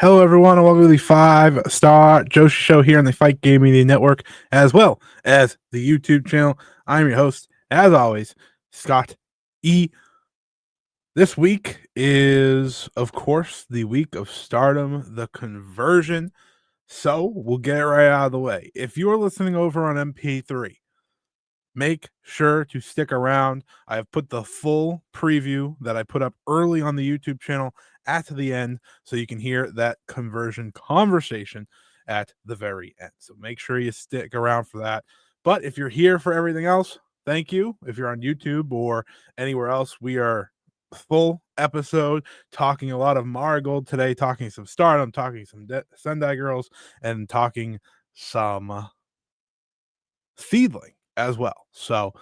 Hello, everyone, and welcome to the 5-Star Joshi Show here on the Fight Game Media Network, as well as the YouTube channel. I'm your host, as always, Scott E. This week is, of course, the week of Stardom, the conversion. So we'll get it right out of the way. If you're listening over on MP3, make sure to stick around. I have put the full preview that I put up early on the YouTube channel at the end so you can hear that conversion conversation at the very end. So make sure you stick around for that. But if you're here for everything else, thank you. If you're on YouTube or anywhere else, we are full episode talking a lot of Marigold today, talking some Stardom, talking some Sendai Girls, and talking some Seedling as well. So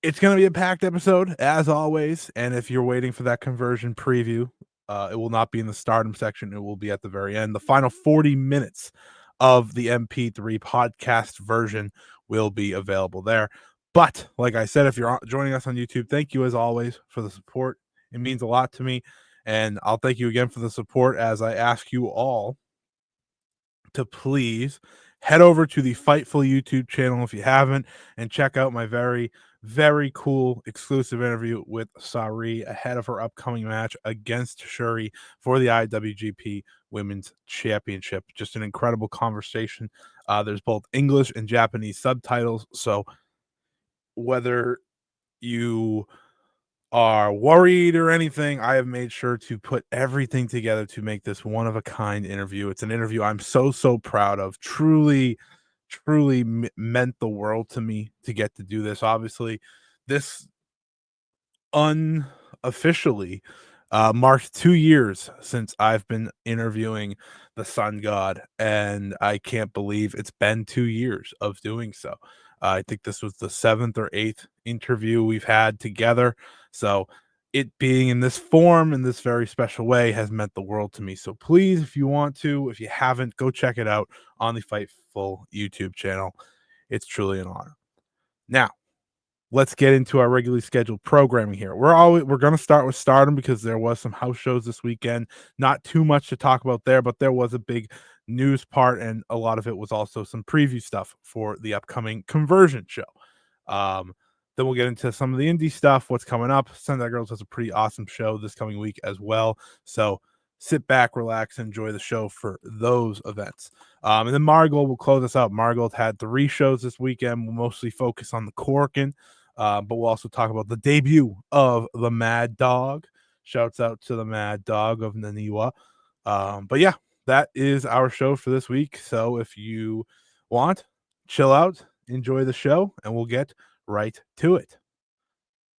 it's going to be a packed episode as always. And if you're waiting for that conversion preview, it will not be in the Stardom section. It will be at the very end. The final 40 minutes of the MP3 podcast version will be available there. But like I said, if you're joining us on YouTube, thank you as always for the support. It means a lot to me. And I'll thank you again for the support as I ask you all to please head over to the Fightful YouTube channel if you haven't and check out my very, very cool exclusive interview with Saory ahead of her upcoming match against Shuri for the IWGP Women's Championship. Just an incredible conversation. There's both English and Japanese subtitles, so whether you are worried or anything, I have made sure to put everything together to make this one of a kind interview. It's an interview I'm so proud of. Truly meant the world to me to get to do this. Obviously, this unofficially marked 2 years since I've been interviewing the Sun God, and I can't believe it's been 2 years of doing so. I think this was the 7th or 8th interview we've had together. So it being in this form, in this very special way, has meant the world to me. So please, if you want to, if you haven't, go check it out on the Fightful YouTube channel. It's truly an honor. Now, let's get into our regularly scheduled programming here. We're going to start with Stardom because there was some house shows this weekend. Not too much to talk about there, but there was a big news part, and a lot of it was also some preview stuff for the upcoming conversion show. Then we'll get into some of the indie stuff, what's coming up. Sendai Girls has a pretty awesome show this coming week as well. So sit back, relax, and enjoy the show for those events. And then Marigold will close us out. Marigold had 3 shows this weekend. We'll mostly focus on the Korakuen, but we'll also talk about the debut of the Mad Dog. Shouts out to the Mad Dog of Naniwa. But yeah, that is our show for this week. So if you want, chill out, enjoy the show, and we'll get right to it.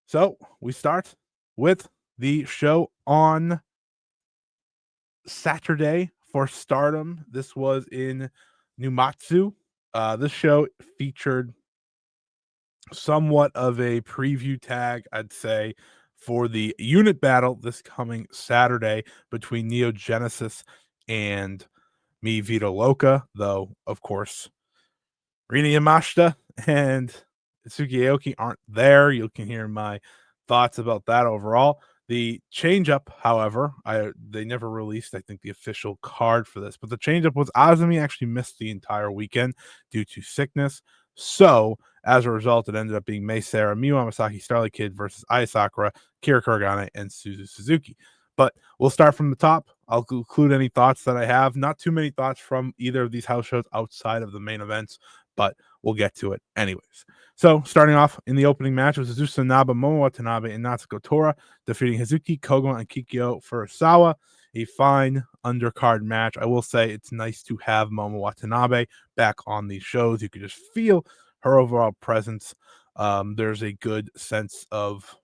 So we start with the show on Saturday for Stardom. This was in Numatsu. This show featured somewhat of a preview tag, I'd say, for the unit battle this coming Saturday between Neo Genesis and Mi Vita Loca, though, of course, Rina Yamashita and Itsuki Aoki aren't there. You can hear my thoughts about that overall. The change-up, however, they never released, I think, the official card for this, but the change-up was Azumi actually missed the entire weekend due to sickness. So, as a result, it ended up being Mei Sarah, Miyu Amasaki, Starlight Kid versus Ai Sakura, Kira Kuragane, and Suzu Suzuki. But we'll start from the top. I'll include any thoughts that I have. Not too many thoughts from either of these house shows outside of the main events, but we'll get to it anyways. So, starting off in the opening match was Azusa Naba, Momo Watanabe, and Natsuko Tora defeating Hazuki, Kogo, and Kikyo Furusawa. A fine undercard match. I will say it's nice to have Momo Watanabe back on these shows. You can just feel her overall presence. There's a good sense of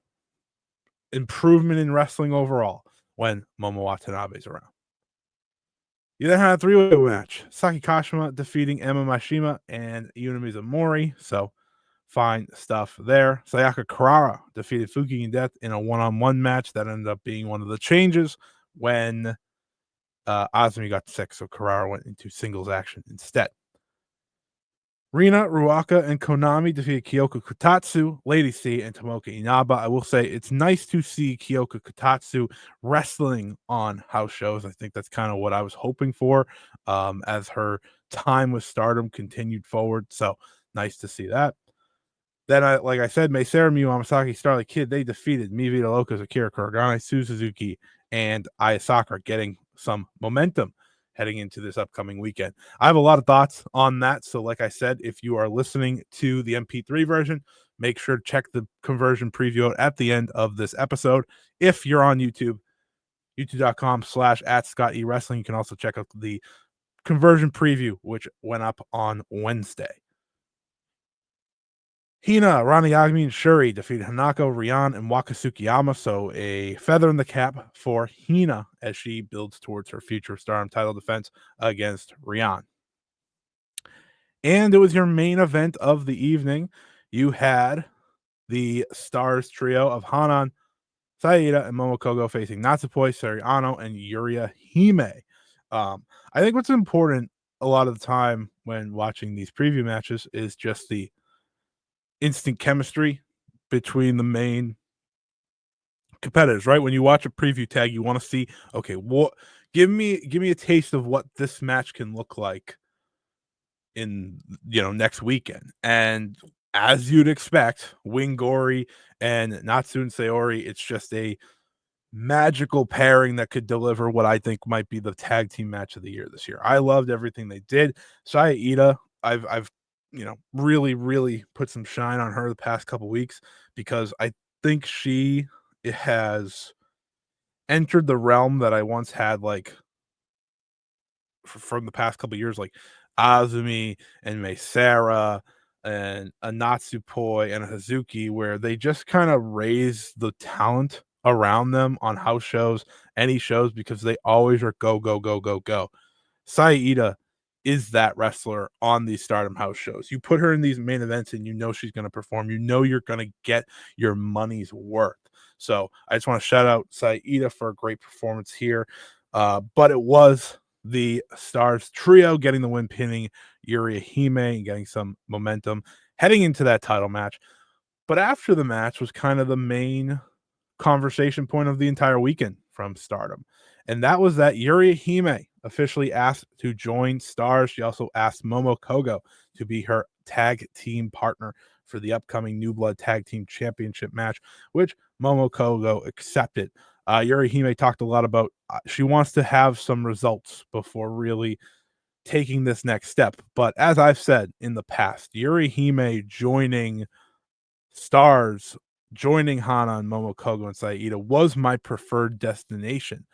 improvement in wrestling overall when Momo Watanabe's around. You then had a 3-way match. Saki Kashima defeating Emma Mashima and Yuna Mizumori. So fine stuff there. Sayaka Karara defeated Fuki and Death in a one-on-one match that ended up being one of the changes when Azumi got sick, so Karara went into singles action instead. Rina, Ruaka, and Konami defeated Kyoko Kutatsu, Lady C, and Tomoka Inaba. I will say it's nice to see Kyoko Kutatsu wrestling on house shows. I think that's kind of what I was hoping for as her time with Stardom continued forward. So nice to see that. Then, like I said, Meisara Miyu Amasaki, Starlight Kid, they defeated Mi Vida Locas, Akira Kuragane, Suzuki, and Ayasaka, getting some momentum heading into this upcoming weekend. I have a lot of thoughts on that. So, like I said, if you are listening to the MP3 version, make sure to check the conversion preview out at the end of this episode. If you're on YouTube, youtube.com/@Scott E Wrestling, you can also check out the conversion preview, which went up on Wednesday. Hina, Rani Yagami, and Shuri defeated Hanako, Rian, and Waka Tsukiyama. So a feather in the cap for Hina as she builds towards her future Stardom title defense against Rian. And it was your main event of the evening. You had the Stars trio of Hanan, Saida, and Momokogo facing Natsupoi, Seriano, and Yuria Hime. I think what's important a lot of the time when watching these preview matches is just the instant chemistry between the main competitors, right? When you watch a preview tag, you want to see, okay, what give me a taste of what this match can look like in next weekend. And as you'd expect, Gori and Natsu Saory, it's just a magical pairing that could deliver what I think might be the tag team match of the year this year. I loved everything they did. Saya Ida, I've really, really put some shine on her the past couple weeks because I think she has entered the realm that I once had, like from the past couple years, like Azumi and Meisara and a Natsupoi and a Hazuki, where they just kind of raise the talent around them on house shows, any shows, because they always are go, go, go, go, go. Saida is that wrestler on these Stardom house shows. You put her in these main events and you know she's going to perform. You know you're going to get your money's worth. So I just want to shout out Saida for a great performance here. But it was the Stars trio getting the win, pinning Yuria Hime and getting some momentum heading into that title match. But after the match was kind of the main conversation point of the entire weekend from Stardom. And that was that Yuria Hime officially asked to join Stars. She also asked Momo Kogo to be her tag team partner for the upcoming New Blood Tag Team Championship match, which Momo Kogo accepted. Yuria Hime talked a lot about she wants to have some results before really taking this next step. But as I've said in the past, Yuria Hime joining Stars, joining Hana and Momokogo and Saida was my preferred destination.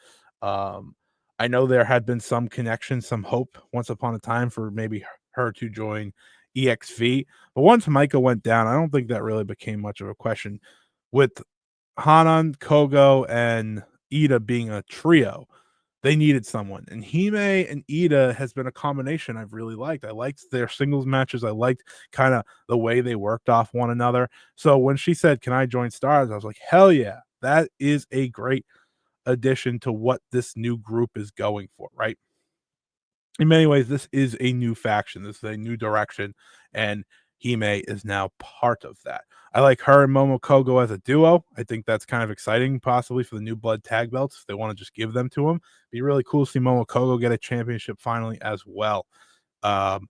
Um, I know there had been some connection, some hope once upon a time for maybe her to join EXV, but once Micah went down, I don't think that really became much of a question. With Hanan, Kogo, and Ida being a trio, they needed someone. And Hime and Ida has been a combination I've really liked. I liked their singles matches. I liked kind of the way they worked off one another. So when she said, "Can I join Stars?" I was like, hell yeah, that is a great addition to what this new group is going for, right? In many ways, this is a new faction. This is a new direction, and Hime is now part of that. I like her and Momo Kogo as a duo. I think that's kind of exciting, possibly for the New Blood tag belts. If they want to just give them to him, be really cool to see Momo Kogo get a championship finally as well. Um,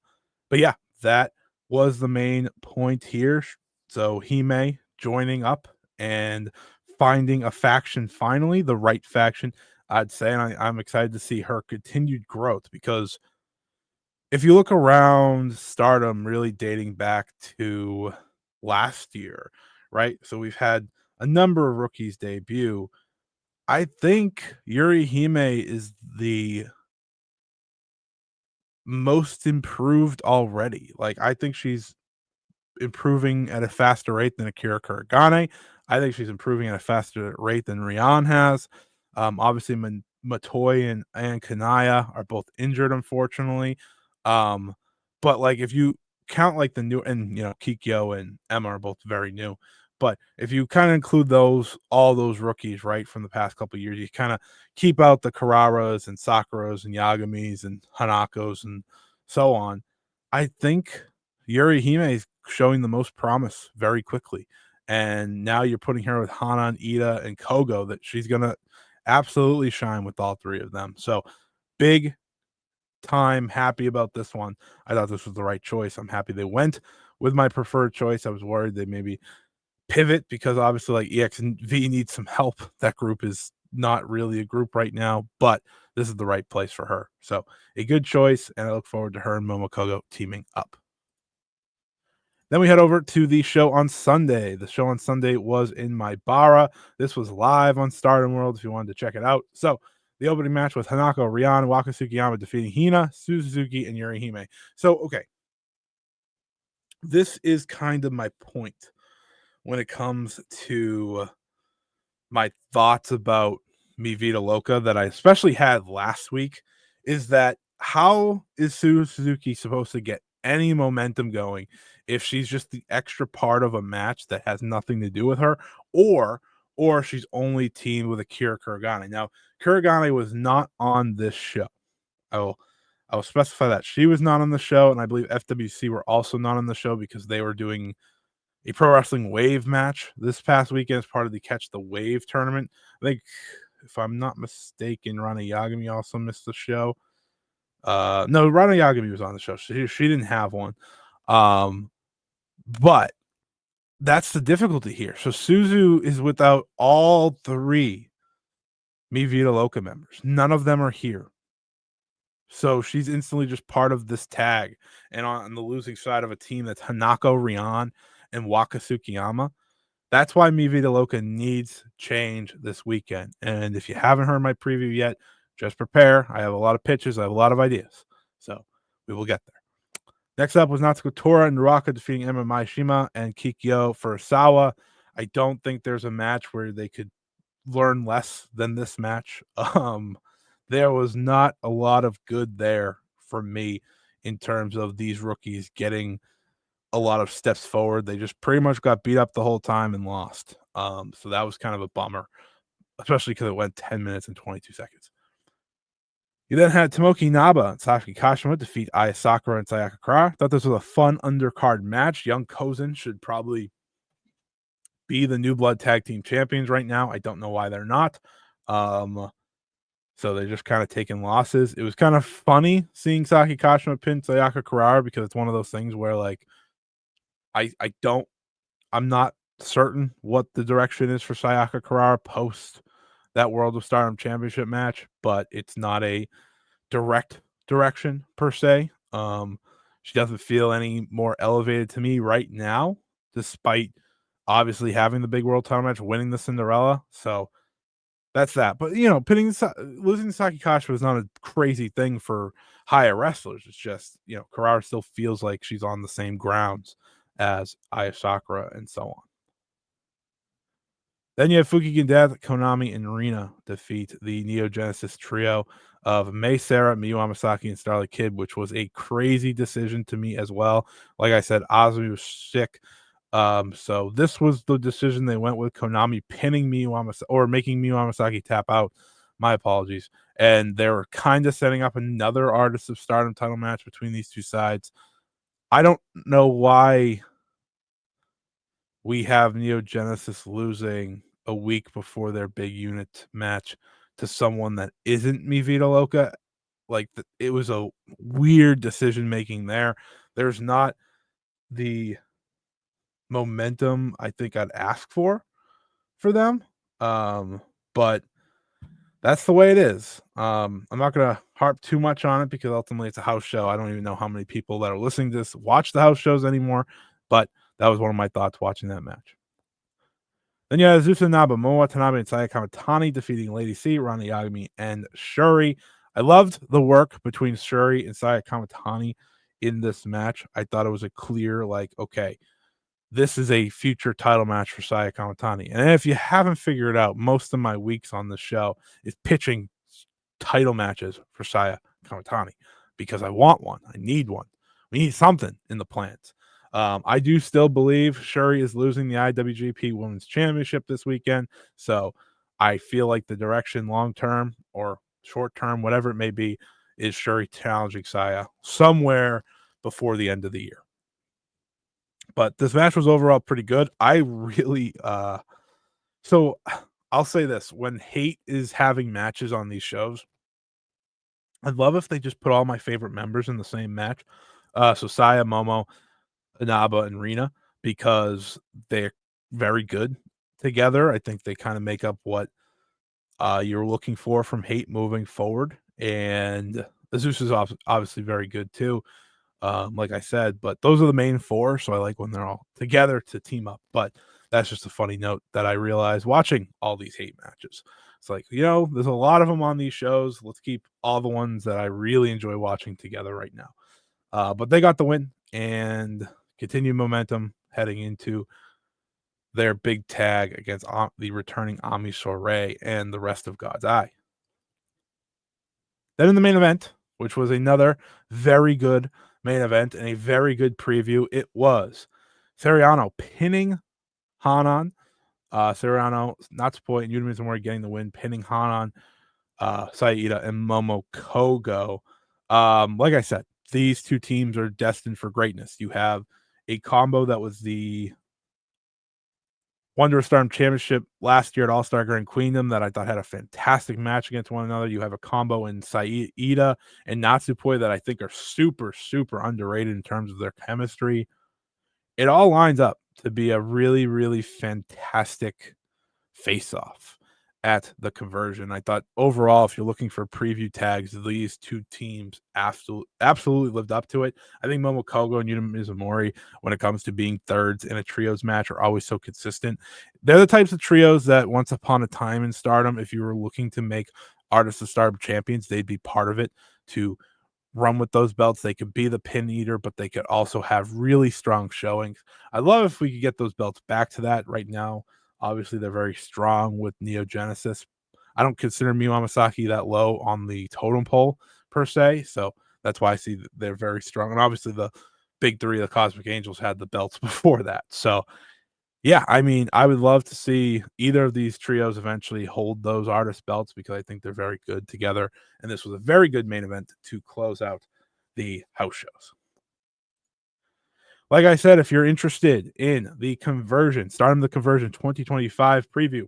but yeah, that was the main point here. So Hime joining up and finding a faction finally, the right faction, I'd say. And I'm excited to see her continued growth because if you look around Stardom really dating back to last year, right? So we've had a number of rookies debut. I think Yuria Hime is the most improved already. Like, I think she's improving at a faster rate than Akira Kuragane. I think she's improving at a faster rate than Rian has. Obviously, Matoi and Kanaya are both injured, unfortunately. Um, but like if you count like the new and Kikyo and Emma are both very new. But if you kind of include all those rookies, right, from the past couple of years, you kind of keep out the Kararas and Sakuras and Yagamis and Hanakos and so on. I think Yuria Hime is showing the most promise very quickly. And now you're putting her with Hanan, Ida, and Kogo that she's going to absolutely shine with all three of them. So big time happy about this one. I thought this was the right choice. I'm happy they went with my preferred choice. I was worried they maybe pivot because obviously like EX and V needs some help. That group is not really a group right now, but this is the right place for her. So a good choice, and I look forward to her and Momokogo teaming up. Then we head over to the show on Sunday. The show on Sunday was in Maibara. This was live on Stardom World if you wanted to check it out. So the opening match was Hanako, Rian, Waka Tsukiyama defeating Hina, Suzuki, and Yuria Hime. So, okay. This is kind of my point when it comes to my thoughts about Mi Vida Loca that I especially had last week is that how is Suzuki supposed to get any momentum going if she's just the extra part of a match that has nothing to do with her, or she's only teamed with Akira Kuragane. Now, Kuragane was not on this show. I will specify that she was not on the show, and I believe FWC were also not on the show because they were doing a Pro Wrestling Wave match this past weekend as part of the Catch the Wave tournament. I think, if I'm not mistaken, Rana Yagami also missed the show. No, Rana Yagami was on the show. She didn't have one. But that's the difficulty here. So Suzu is without all three Mi Vida Loca members. None of them are here. So she's instantly just part of this tag. And on the losing side of a team that's Hanako, Rian, and Waka Tsukiyama. That's why Mi Vida Loca needs change this weekend. And if you haven't heard my preview yet, just prepare. I have a lot of pitches. I have a lot of ideas. So we will get there. Next up was Natsuko Tora and Naraka defeating Emma Maishima and Kikyo Furusawa. I don't think there's a match where they could learn less than this match. There was not a lot of good there for me in terms of these rookies getting a lot of steps forward. They just pretty much got beat up the whole time and lost. So that was kind of a bummer, especially because it went 10 minutes and 22 seconds. You then had Tomoki Naba and Saki Kashima defeat Aya Sakura and Sayaka Kara. Thought this was a fun undercard match. Young Kozen should probably be the New Blood Tag Team Champions right now. I don't know why they're not. So they're just kind of taking losses. It was kind of funny seeing Saki Kashima pin Sayaka Kara because it's one of those things where like I'm not certain what the direction is for Sayaka Kara post that World of Stardom Championship match, but it's not a direct direction per se. She doesn't feel any more elevated to me right now, despite obviously having the big world title match, winning the Cinderella. So that's that. But losing Saki Kashima is not a crazy thing for higher wrestlers. It's just Carrara still feels like she's on the same grounds as Aya Sakura and so on. Then you have Fukigen Death, Konami, and Rina defeat the Neo Genesis trio of Mei Sarah, Miyu Amasaki, and Starlight Kid, which was a crazy decision to me as well. Like I said, Azumi was sick. So this was the decision they went with, Konami pinning Miyu Amasaki, or making Miyu Amasaki tap out. My apologies. And they were kind of setting up another Artist of Stardom title match between these two sides. I don't know why we have Neo Genesis losing a week before their big unit match to someone that isn't Mi Vida Loca. Like, it was a weird decision making there. There's not the momentum I think I'd ask for them. But that's the way it is. I'm not gonna harp too much on it because ultimately it's a house show. I don't even know how many people that are listening to this watch the house shows anymore, but that was one of my thoughts watching that match. Then you have Azusa Naba, Momo Watanabe, and Sayaka Kamatani defeating Lady C, Rana Yagami, and Shuri. I loved the work between Shuri and Sayaka Kamatani in this match. I thought it was a clear, like, okay, this is a future title match for Sayaka Kamatani. And if you haven't figured out, most of my weeks on the show is pitching title matches for Saya Kamatani because I want one. I need one. We need something in the plans. I do still believe Shuri is losing the IWGP Women's Championship this weekend. So I feel like the direction long term or short term, whatever it may be, is Shuri challenging Saya somewhere before the end of the year. But this match was overall pretty good. I really so I'll say this, when Hate is having matches on these shows, I'd love if they just put all my favorite members in the same match. So Saya, Momo, Inaba, and Rina, because they're very good together. I think they kind of make up what you're looking for from Hate moving forward. And Zeus is obviously very good too, like I said, but those are the main four. So I like when they're all together to team up. But that's just a funny note that I realized watching all these Hate matches. It's like, there's a lot of them on these shows. Let's keep all the ones that I really enjoy watching together right now. But they got the win and continued momentum heading into their big tag against the returning Ami Soiree and the rest of God's Eye. Then in the main event, which was another very good main event and a very good preview, it was Seriano pinning Hanan. Seriano, Natsupoi, and Yumi Mizumori getting the win, pinning Hanan, Saida, and Momo Kogo. Like I said, these two teams are destined for greatness. You have a combo that was the Wonder Stardom Championship last year at All-Star Grand Queendom that I thought had a fantastic match against one another. You have a combo in Saida and Natsupoi that I think are super, super underrated in terms of their chemistry. It all lines up to be a really, really fantastic face-off at the conversion. I thought overall, if you're looking for preview tags, these two teams absolutely lived up to it. I think Momokogo and Yuna Mizumori, when it comes to being thirds in a trios match, are always so consistent. They're the types of trios that once upon a time in Stardom, if you were looking to make Artists of Stardom champions, they'd be part of it to run with those belts. They could be the pin eater, but they could also have really strong showings. I love if we could get those belts back to that right now. Obviously, they're very strong with Neo Genesis. I don't consider Miyu Amasaki that low on the totem pole per se, so that's why I see that they're very strong. And obviously, the big three of the Cosmic Angels had the belts before that. So, yeah, I mean, I would love to see either of these trios eventually hold those artist belts because I think they're very good together. And this was a very good main event to close out the house shows. Like I said, if you're interested in the conversion, Stardom the Conversion 2025 preview,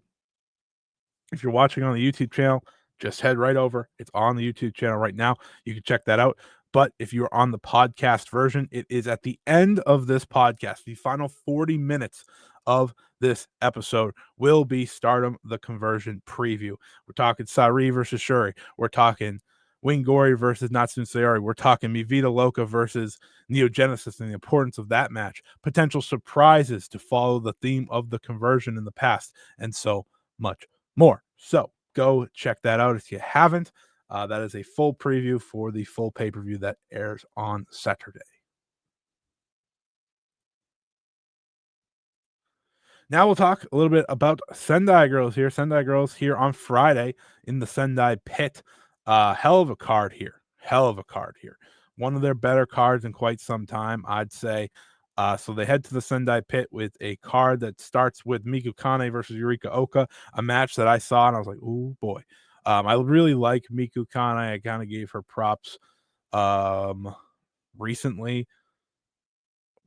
if you're watching on the YouTube channel, just head right over. It's on the YouTube channel right now. You can check that out. But if you're on the podcast version, it is at the end of this podcast. The final 40 minutes of this episode will be Stardom the Conversion preview. We're talking Saori versus Shuri. We're talking Wingori versus Natsu Saory. We're talking Mi Vida Loca versus Neo Genesis and the importance of that match. Potential surprises to follow the theme of the conversion in the past, and so much more. So go check that out if you haven't. That is a full preview for the full pay-per-view that airs on Saturday. Now we'll talk a little bit about Sendai Girls here. Sendai Girls here on Friday in the Sendai pit. Hell of a card here. Hell of a card here. One of their better cards in quite some time, I'd say. So they head to the Sendai pit with a card that starts with Miku Kane versus Yurika Oka, a match that I saw and I was like, oh boy. I really like Miku Kane. I kind of gave her props recently.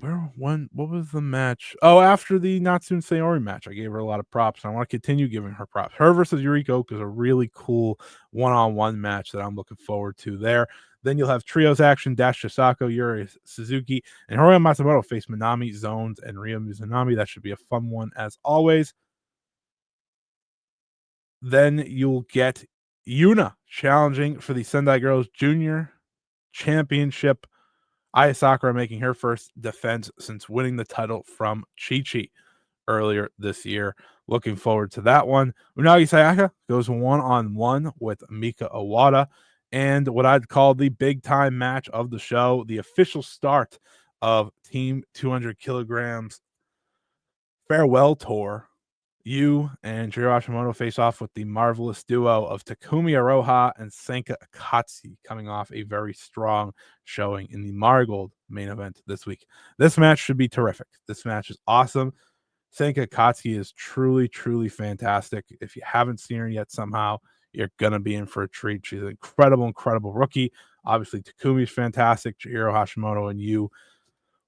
What was the match? Oh, after the Natsu Saory match, I gave her a lot of props. And I want to continue giving her props. Her versus Yurika Oka is a really cool one-on-one match that I'm looking forward to there. Then you'll have trios action, Dash Chisako, Yuri Suzuki, and Hiroya Matsumoto face Minami, Zones, and Ryo Mizunami. That should be a fun one as always. Then you'll get Yuna challenging for the Sendai Girls Junior Championship. Aya Sakura making her first defense since winning the title from Chi earlier this year. Looking forward to that one. Unagi Sayaka goes one-on-one with Mika Owada. And what I'd call the big-time match of the show, the official start of Team 200 Kilograms Farewell Tour. You and Jiro Hashimoto face off with the marvelous duo of Takumi Aroha and Senka Akatsuki, coming off a very strong showing in the Marigold main event this week. This match should be terrific. This match is awesome. Senka Akatsuki is truly, truly fantastic. If you haven't seen her yet somehow, you're going to be in for a treat. She's an incredible, incredible rookie. Obviously, Takumi's fantastic. Chihiro Hashimoto and you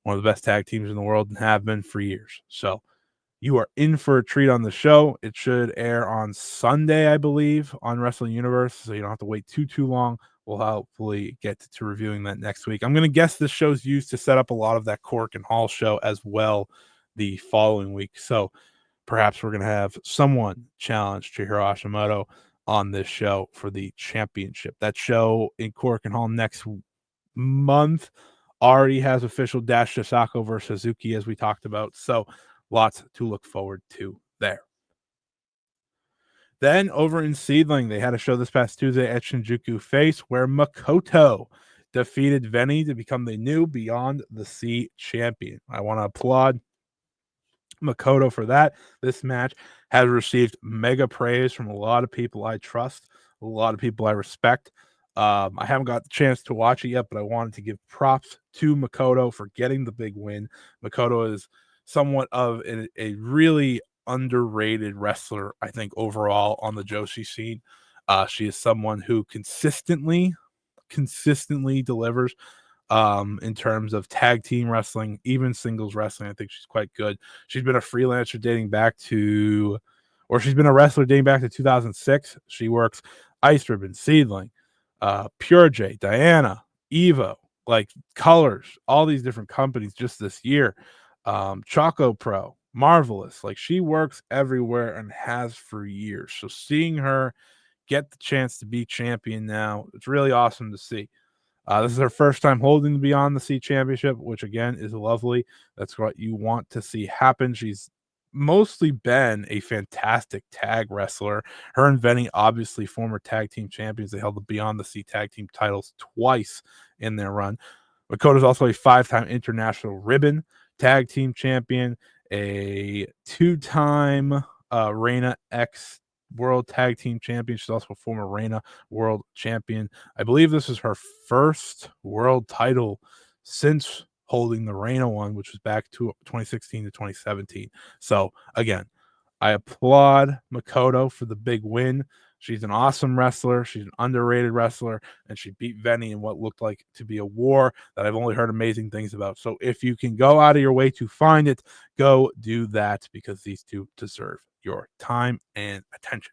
one of the best tag teams in the world and have been for years. So you are in for a treat on the show. It should air on Sunday, I believe, on Wrestling Universe, so you don't have to wait too long. We'll hopefully get to reviewing that next week. I'm going to guess this show's used to set up a lot of that Cork and Hall show as well the following week. So perhaps we're going to have someone challenge Chihiro Hashimoto on this show for the championship. That show in Cork and Hall next month already has official Dash Sasako versus Suzuki, as we talked about. So lots to look forward to there. Then over in Seedling, they had a show this past Tuesday at Shinjuku Face where Makoto defeated Veni to become the new Beyond the Sea champion. I want to applaud Makoto for that. This match has received mega praise from a lot of people I trust, a lot of people I respect. I haven't got the chance to watch it yet, but I wanted to give props to Makoto for getting the big win. Makoto is somewhat of a really underrated wrestler, I think, overall on the Joshi scene. She is someone who consistently delivers in terms of tag team wrestling, even singles wrestling. I think she's quite good. She's been a freelancer she's been a wrestler dating back to 2006. She works Ice Ribbon, Seedling, Pure J, Diana, Evo, like Colors, all these different companies just this year. Choco Pro, Marvelous. Like she works everywhere and has for years. So seeing her get the chance to be champion now, it's really awesome to see. This is her first time holding the Beyond the Sea Championship, which again is lovely. That's what you want to see happen. She's mostly been a fantastic tag wrestler. Her and Veni, obviously former tag team champions. They held the Beyond the Sea tag team titles twice in their run. Makoto is also a 5-time international ribbon tag team champion, a 2-time Reina X World Tag Team Champion. She's also a former Reina World Champion. I believe this is her first world title since holding the Reina one, which was back to 2016 to 2017. So again, I applaud Makoto for the big win. She's an awesome wrestler. She's an underrated wrestler, and she beat Veni in what looked like to be a war that I've only heard amazing things about. So if you can go out of your way to find it, go do that because these two deserve your time and attention.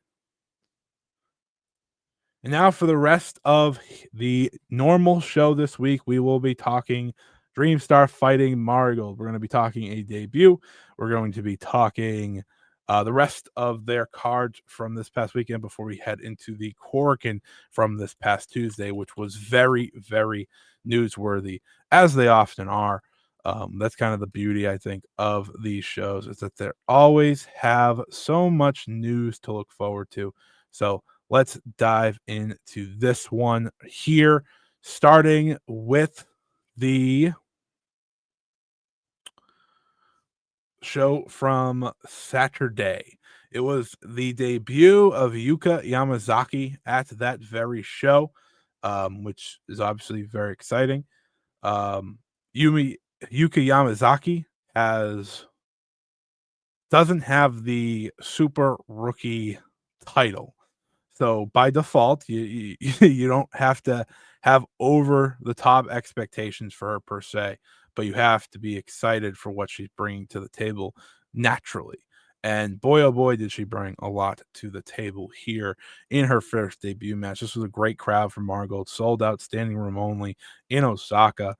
And now for the rest of the normal show this week, we will be talking Dreamstar fighting Marigold. We're going to be talking a debut. We're going to be talking the rest of their cards from this past weekend before we head into the Korakuen from this past Tuesday, which was very, very newsworthy, as they often are. That's kind of the beauty, I think, of these shows is that they always have so much news to look forward to. So let's dive into this one here, starting with the show from Saturday. It was the debut of Yuka Yamazaki at that very show, which is obviously very exciting. Yuka Yamazaki doesn't have the super rookie title. So by default, you don't have to have over the top expectations for her per se, but you have to be excited for what she's bringing to the table naturally. And boy, oh boy, did she bring a lot to the table here in her first debut match. This was a great crowd for Marigold, sold out, standing room only in Osaka,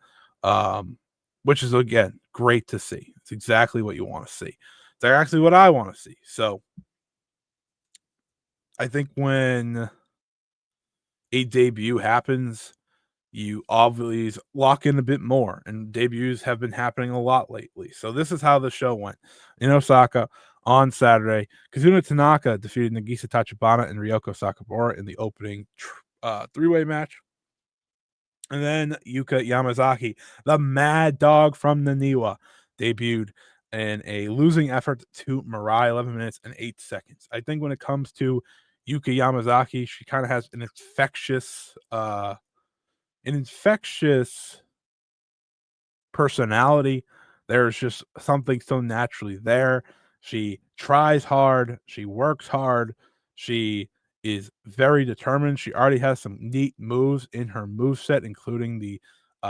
which is, again, great to see. It's exactly what you want to see. It's actually what I want to see. So I think when a debut happens, you obviously lock in a bit more, and debuts have been happening a lot lately. So this is how the show went. In Osaka on Saturday, Kazuna Tanaka defeated Nagisa Tachibana and Ryoko Sakamura in the opening three-way match. And then Yuka Yamazaki, the mad dog from Naniwa, debuted in a losing effort to Mirai, 11 minutes and 8 seconds. I think when it comes to Yuka Yamazaki, she kind of has an infectious personality. There's just something so naturally there. She tries hard, she works hard, she is very determined. She already has some neat moves in her move set, including the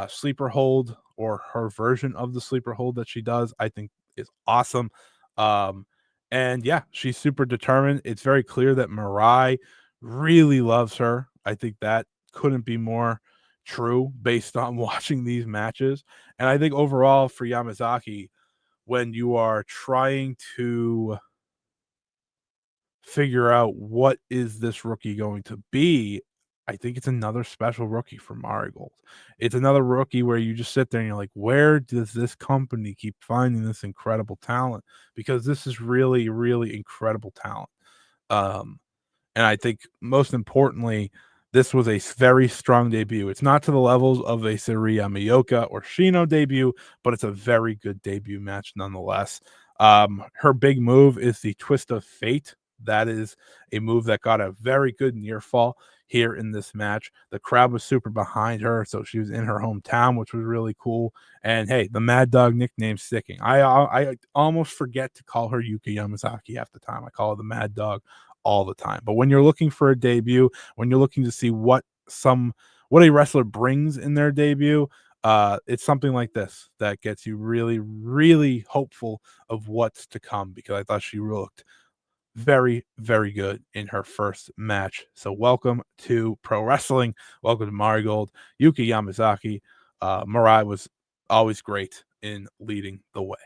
sleeper hold, or her version of the sleeper hold that she does, I think is awesome. Um, and yeah, she's super determined. It's very clear that Mirai really loves her. I think that couldn't be more true based on watching these matches. And I think overall for Yamazaki, when you are trying to figure out what is this rookie going to be, I think it's another special rookie for Marigold. It's another rookie where you just sit there and you're like, where does this company keep finding this incredible talent? Because this is really, really incredible talent. Um, and I think most importantly, this was a very strong debut. It's not to the levels of a Sakurai Shino or Shino debut, but it's a very good debut match nonetheless. Her big move is the Twist of Fate. That is a move that got a very good near fall here in this match. The crowd was super behind her, so she was in her hometown, which was really cool. And hey, the Mad Dog nickname sticking. I almost forget to call her Yuka Yamazaki half the time. I call her the Mad Dog all the time. But when you're looking for a debut, when you're looking to see what a wrestler brings in their debut, it's something like this that gets you really, really hopeful of what's to come, because I thought she looked very, very good in her first match. So welcome to pro wrestling. Welcome to Marigold. Yuki Yamazaki. Mirai was always great in leading the way.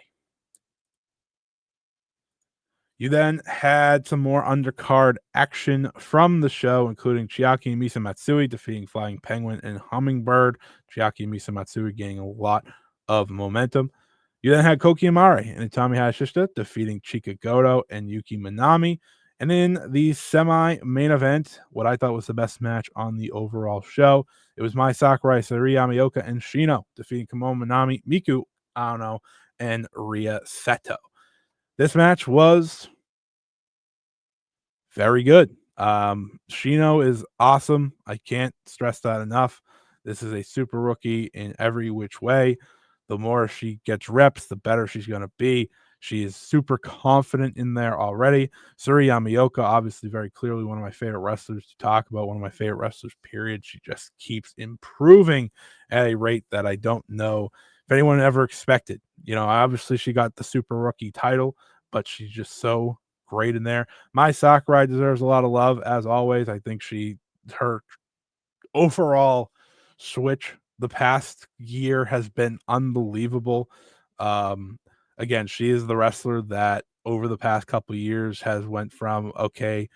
You then had some more undercard action from the show, including Chiaki and Misa Matsui defeating Flying Penguin and Hummingbird. Chiaki and Misa Matsui gaining a lot of momentum. You then had Koki Amare and Itami Hayashishita defeating Chica Goto and Yuki Minami. And in the semi-main event, what I thought was the best match on the overall show, it was Mai Sakurai, Saori Yamaoka, and Shino defeating Komomo Minami, Miku Ano, and Ria Seto. This match was very good. Shino is awesome. I can't stress that enough. This is a super rookie in every which way. The more she gets reps, the better she's going to be. She is super confident in there already. Suri Yamaoka, obviously, very clearly one of my favorite wrestlers to talk about, one of my favorite wrestlers, period. She just keeps improving at a rate that I don't know if anyone ever expected. Obviously, she got the super rookie title, but she's just so great in there. Mai Sakurai deserves a lot of love, as always. I think her overall switch the past year has been unbelievable. Um, Again, she is the wrestler that over the past couple years has went from, okay,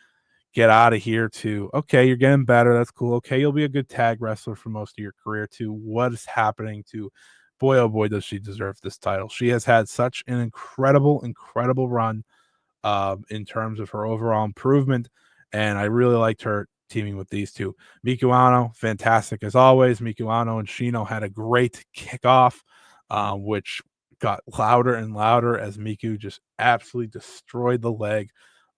get out of here, to, okay, you're getting better. That's cool. Okay, you'll be a good tag wrestler for most of your career, to what is happening, to boy, oh boy, does she deserve this title. She has had such an incredible, incredible run in terms of her overall improvement. And I really liked her teaming with these two. Miku Ano, fantastic as always. Miku Ano and Shino had a great kickoff, which got louder and louder as Miku just absolutely destroyed the leg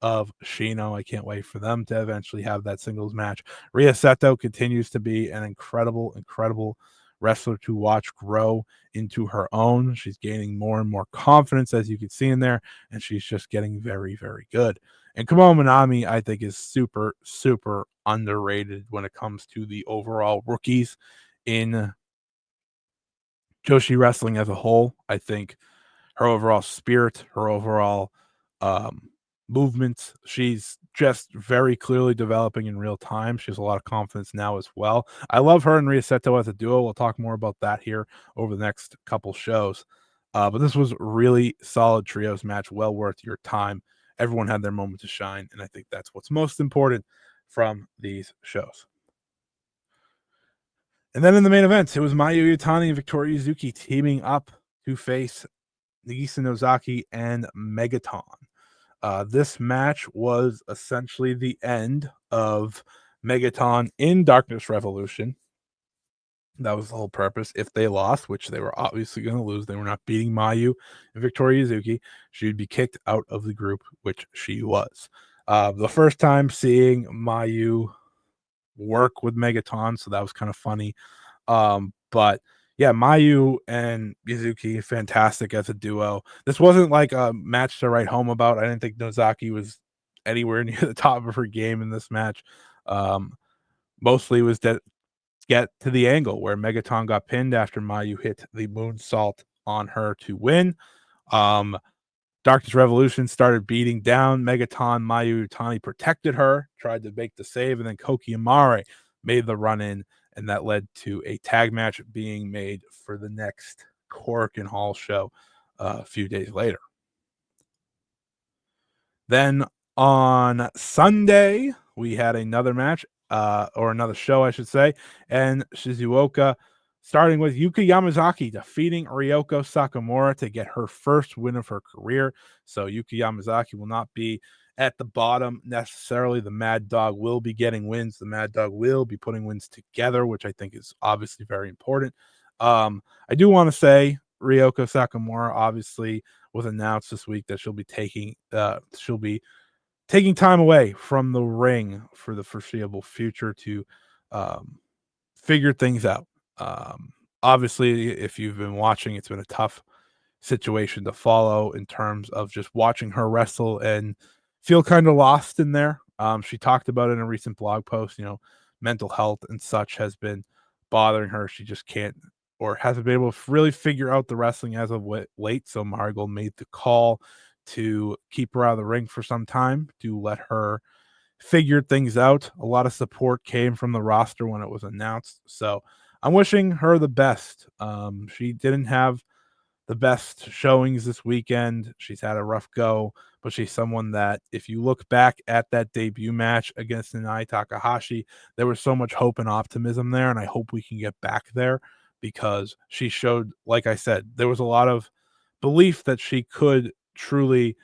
of Shino. I can't wait for them to eventually have that singles match. Ria Seto continues to be an incredible, incredible wrestler to watch grow into her own. She's gaining more and more confidence, as you can see in there, and she's just getting very, very good. And Komomo Minami, I think, is super, super underrated when it comes to the overall rookies in Joshi wrestling as a whole. I think her overall spirit, her overall um, movements, she's just very clearly developing in real time. She has a lot of confidence now as well. I love her and Ria Seto as a duo. We'll talk more about that here over the next couple shows. But this was a really solid trios match, well worth your time. Everyone had their moment to shine, and I think that's what's most important from these shows. And then in the main event, it was Mayu Iwatani and Victoria Yuzuki teaming up to face Nagisa Nozaki and Megaton. This match was essentially the end of Megaton in Darkness Revolution. That was the whole purpose. If they lost, which they were obviously going to lose, they were not beating Mayu and Victoria Yuzuki, she would be kicked out of the group, which she was. The first time seeing Mayu work with Megaton, so that was kind of funny. But yeah, Mayu and Mizuki, fantastic as a duo. This wasn't like a match to write home about. I didn't think Nozaki was anywhere near the top of her game in this match. Mostly was get to the angle where Megaton got pinned after Mayu hit the moonsault on her to win. Darkness Revolution started beating down Megaton. Mayu Utani protected her, tried to make the save, and then Koki Amare made the run in, and that led to a tag match being made for the next Korakuen Hall show a few days later. Then on Sunday, we had another match, or another show, I should say, and Shizuoka, starting with Yuka Yamazaki defeating Ryoko Sakamura to get her first win of her career. So Yuka Yamazaki will not be at the bottom necessarily. The Mad Dog will be getting wins. The Mad Dog will be putting wins together, which I think is obviously very important. I do want to say Ryoko Sakamura obviously was announced this week that she'll be taking time away from the ring for the foreseeable future to figure things out. Obviously, if you've been watching, it's been a tough situation to follow in terms of just watching her wrestle and feel kind of lost in there. She talked about it in a recent blog post, mental health and such has been bothering her. She just can't or hasn't been able to really figure out the wrestling as of late. So Marigold made the call to keep her out of the ring for some time to let her figure things out. A lot of support came from the roster when it was announced. So I'm wishing her the best. She didn't have the best showings this weekend. She's had a rough go, but she's someone that, if you look back at that debut match against Nanae Takahashi, there was so much hope and optimism there, and I hope we can get back there because she showed, like I said, there was a lot of belief that she could truly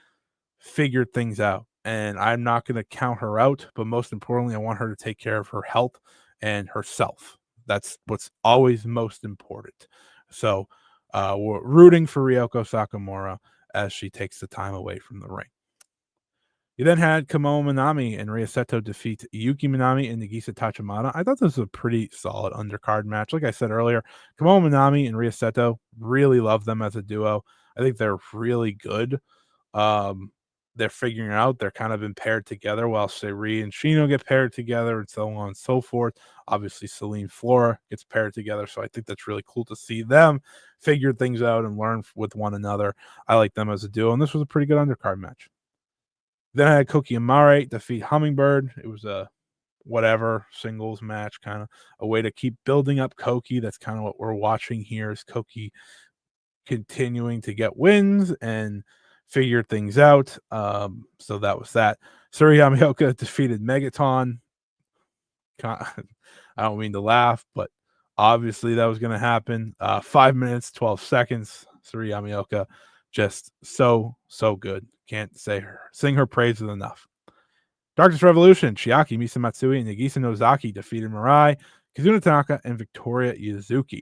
figure things out. And I'm not going to count her out, but most importantly, I want her to take care of her health and herself. That's what's always most important. So, we're rooting for Ryoko Sakamura as she takes the time away from the ring. You then had Komomo Minami and Rhea Seto defeat Yuki Minami and Nagisa Tachimana. I thought this was a pretty solid undercard match. Like I said earlier, Komomo Minami and Rhea Seto, really love them as a duo. I think they're really good. Um, they're figuring out they're kind of been paired together while Saori and Shino get paired together and so on and so forth. Obviously, Selene Flora gets paired together. So I think that's really cool to see them figure things out and learn with one another. I like them as a duo, and this was a pretty good undercard match. Then I had Koki Amare defeat Hummingbird. It was a whatever singles match, kind of a way to keep building up Koki. That's kind of what we're watching here is Koki continuing to get wins and figure things out. So that was that. Suri Yamaoka defeated Megaton. I don't mean to laugh, but obviously that was going to happen. 5 minutes, 12 seconds. Suri Yamaoka just so good. Can't sing her praises enough. Darkness Revolution, Chiaki, Misa Matsui, and Nagisa Nozaki defeated Mirai, Kazuna Tanaka, and Victoria Yuzuki.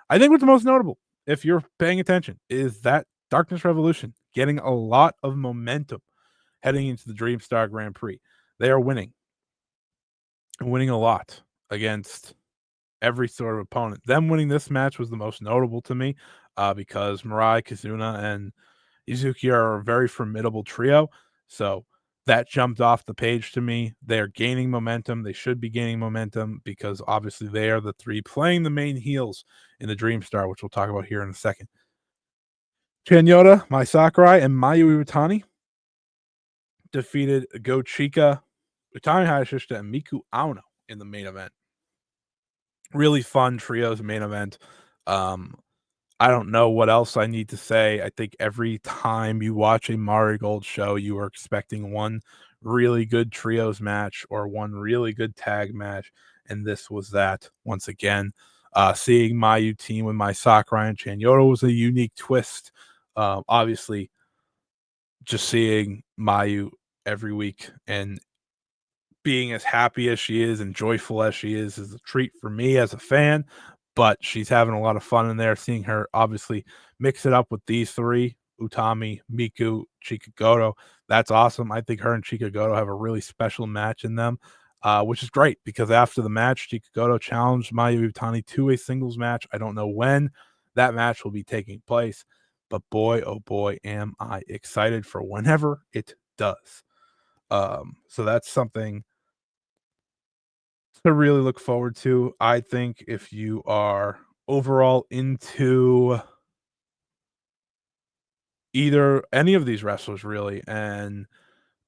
I think what's most notable, if you're paying attention, is that Darkness Revolution getting a lot of momentum heading into the Dreamstar Grand Prix. They are winning a lot against every sort of opponent. Them winning this match was the most notable to me because Mirai, Kazuna, and Yuzuki are a very formidable trio. So that jumped off the page to me. They are gaining momentum. They should be gaining momentum because obviously they are the three playing the main heels in the Dreamstar, which we'll talk about here in a second. Chanyota, Mai Sakurai, and Mayu Iwatani defeated Go Chica, Utami Hayashishita, and Miku Aono in the main event. Really fun trios main event. I don't know what else I need to say. I think every time you watch a Marigold show, you are expecting one really good trios match or one really good tag match, and this was that once again. Seeing Mayu team with my Sakurai and Chanyota was a unique twist. Obviously, just seeing Mayu every week and being as happy as she is and joyful as she is a treat for me as a fan, but she's having a lot of fun in there. Seeing her obviously mix it up with these three, Utami, Miku, Chica Goto, that's awesome. I think her and Chica Goto have a really special match in them, which is great because after the match, Chica Goto challenged Mayu Utani to a singles match. I don't know when that match will be taking place, but boy, oh boy, am I excited for whenever it does. So that's something to really look forward to. I think if you are overall into either any of these wrestlers really, and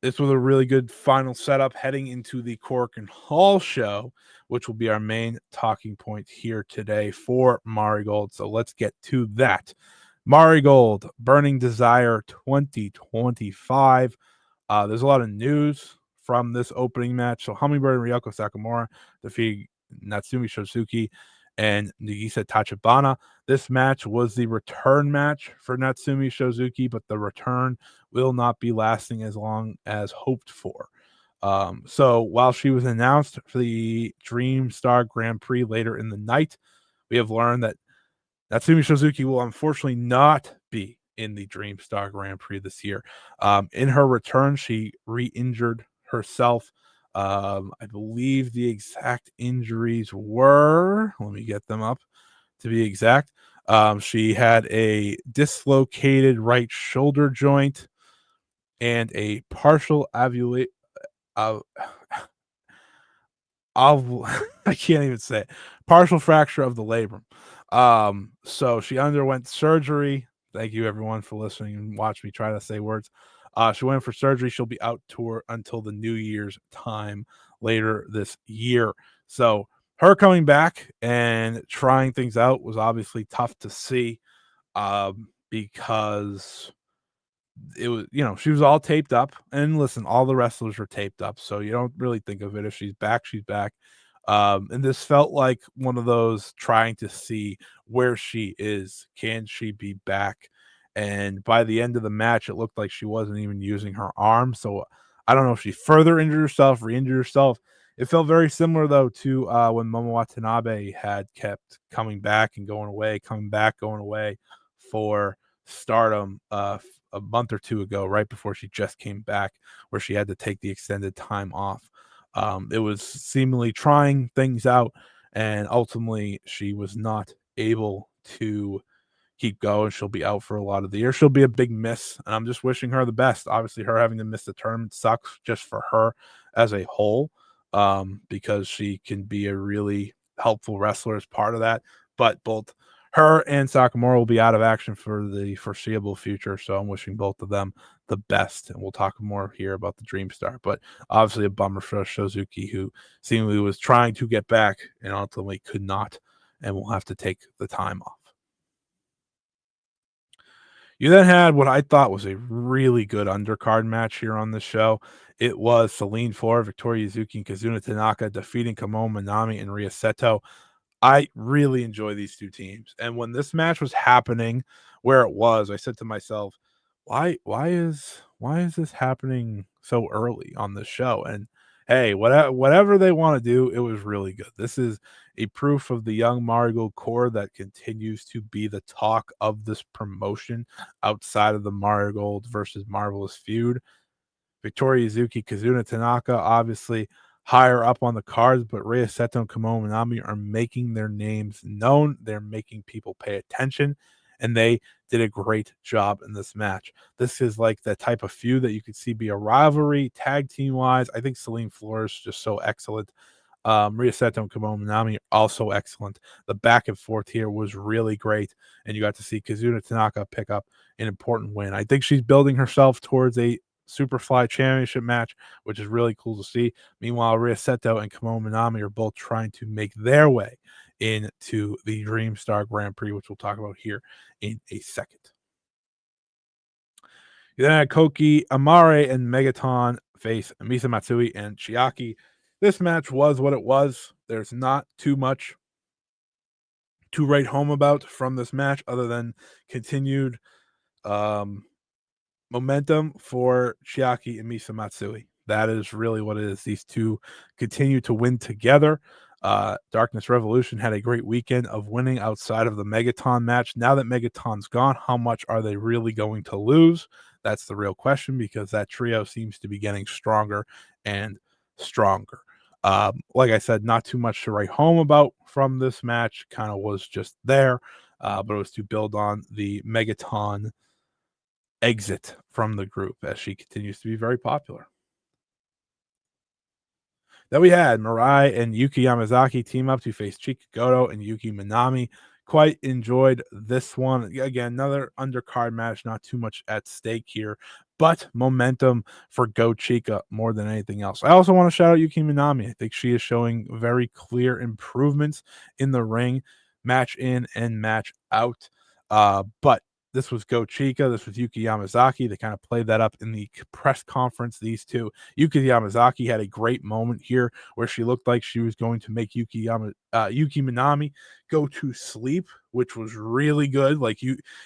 this was a really good final setup heading into the Korakuen Hall show, which will be our main talking point here today for Marigold. So let's get to that. Marigold Burning Desire 2025. There's a lot of news from this opening match. So Hummingbird and Ryoko Sakamura defeated Natsumi Shouzuki and Nagisa Tachibana. This match was the return match for Natsumi Shouzuki, but the return will not be lasting as long as hoped for. So while she was announced for the Dream Star Grand Prix later in the night, we have learned that Natsumi Shouzuki will unfortunately not be in the Dream Star Grand Prix this year. In her return, she re-injured herself. I believe the exact injuries were, let me get them up to be exact. She had a dislocated right shoulder joint and a partial uh, I can't even say it. Partial fracture of the labrum. So she underwent surgery. Thank you everyone for listening and watch me try to say words. She went for surgery. She'll be out tour until the New Year's time later this year. So her coming back and trying things out was obviously tough to see, because it was, she was all taped up. And listen, all the wrestlers were taped up, so you don't really think of it. If she's back, she's back. And this felt like one of those trying to see where she is. Can she be back? And by the end of the match, it looked like she wasn't even using her arm. So I don't know if she further injured herself, re-injured herself. It felt very similar though to when Momo Watanabe had kept coming back and going away, coming back, going away for Stardom a month or two ago, right before she just came back, where she had to take the extended time off. It was seemingly trying things out, and ultimately she was not able to keep going. She'll be out for a lot of the year. She'll be a big miss, and I'm just wishing her the best. Obviously, her having to miss the tournament sucks just for her as a whole, because she can be a really helpful wrestler as part of that. But both her and Sakamura will be out of action for the foreseeable future, so I'm wishing both of them the best. And we'll talk more here about the Dream Star, but obviously a bummer for Shouzuki, who seemingly was trying to get back and ultimately could not, and will have to take the time off. You then had what I thought was a really good undercard match here on the show. It was Selene, Flora, Victoria Yuzuki, and Kazuna Tanaka defeating Komomo, Manami, and Ria Seto. I really enjoy these two teams. And when this match was happening where it was, I said to myself, why is this happening so early on the show? And hey, whatever they want to do, it was really good. This is a proof of the young Marigold core that continues to be the talk of this promotion outside of the Marigold versus Marvelous feud. Victoria Yuzuki, Kazuna Tanaka, obviously higher up on the cards, but Rhea Seto and Komomo Minami are making their names known. They're making people pay attention, and they did a great job in this match. This is like the type of feud that you could see be a rivalry, tag team wise. I think Selene Flora is just so excellent. Rhea Seto and Komomo Minami are also excellent. The back and forth here was really great, and you got to see Kazuna Tanaka pick up an important win. I think she's building herself towards a Superfly Championship match, which is really cool to see. Meanwhile, Rhea Seto and Komomo Minami are both trying to make their way into the Dream Star Grand Prix, which we'll talk about here in a second. You then had Koki Amare and Megaton face Misa Matsui and Chiaki. This match was what it was. There's not too much to write home about from this match other than continued um, momentum for Chiaki and Misa Matsui. That is really what it is. These two continue to win together. Darkness Revolution had a great weekend of winning outside of the Megaton match. Now that Megaton's gone, how much are they really going to lose? That's the real question, because that trio seems to be getting stronger and stronger. Like I said, not too much to write home about from this match. Kind of was just there, but it was to build on the Megaton exit from the group as she continues to be very popular. Then we had Mirai and Yuki Yamazaki team up to face Chica, Goto, and Yuki Minami. Quite enjoyed this one. Again, another undercard match, not too much at stake here, but momentum for Go Chica more than anything else. I also want to shout out Yuki Minami. I think she is showing very clear improvements in the ring, match in and match out. But this was Go Chica. This was Yuki Yamazaki. They kind of played that up in the press conference, these two. Yuki Yamazaki had a great moment here where she looked like she was going to make Yuki Minami go to sleep, which was really good. Like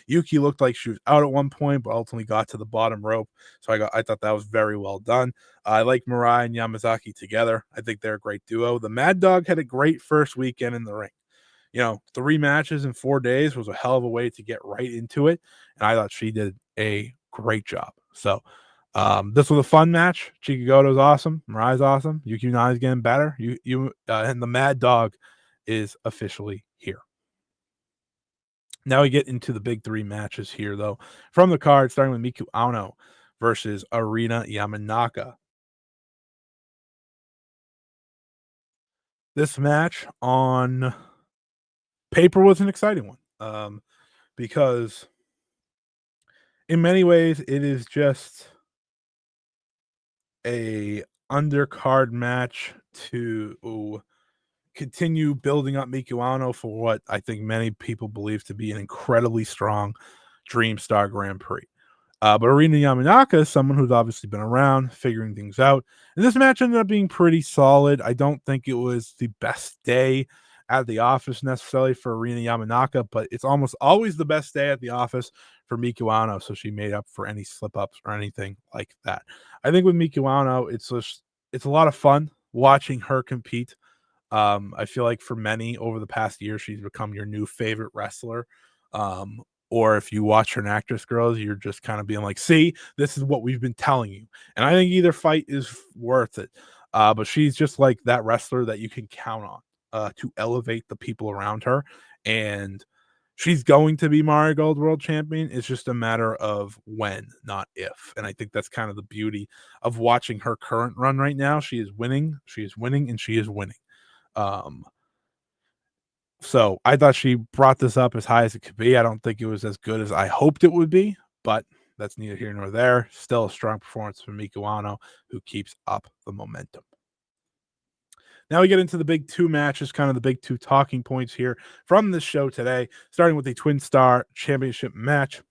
Yuki looked like she was out at one point, but ultimately got to the bottom rope. So I thought that was very well done. I like Mirai and Yamazaki together. I think they're a great duo. The Mad Dog had a great first weekend in the ring. 3 matches in 4 days was a hell of a way to get right into it, and I thought she did a great job. So, this was a fun match. Chica Goto's awesome. Mirai's awesome. Yuki Minami's getting better. And the Mad Dog is officially here. Now we get into the big 3 matches here, though. From the card, starting with Miku Ano versus Arina Yamanaka. This match on paper was an exciting one, because in many ways it is just a undercard match to continue building up Miku Ano for what I think many people believe to be an incredibly strong Dream Star Grand Prix. But Arina Yamanaka is someone who's obviously been around, figuring things out. And this match ended up being pretty solid. I don't think it was the best day at the office necessarily for Arina Yamanaka, but it's almost always the best day at the office for Miku Ano. So she made up for any slip ups or anything like that. I think with Miku Ano, it's a lot of fun watching her compete. I feel like for many over the past year, she's become your new favorite wrestler. Um, or if you watch her in Actress Girls, you're just kind of being like, see, this is what we've been telling you. And I think either fight is worth it. But she's just like that wrestler that you can count on to elevate the people around her. And she's going to be Marigold World Champion. It's just a matter of when, not if. And I think that's kind of the beauty of watching her current run right now. She is winning, and she is winning. Um, so I thought she brought this up as high as it could be. I don't think it was as good as I hoped it would be, but that's neither here nor there. Still a strong performance from Miku Ano, who keeps up the momentum. Now we get into the big 2 matches, kind of the big 2 talking points here from this show today, starting with the Twin Star Championship match.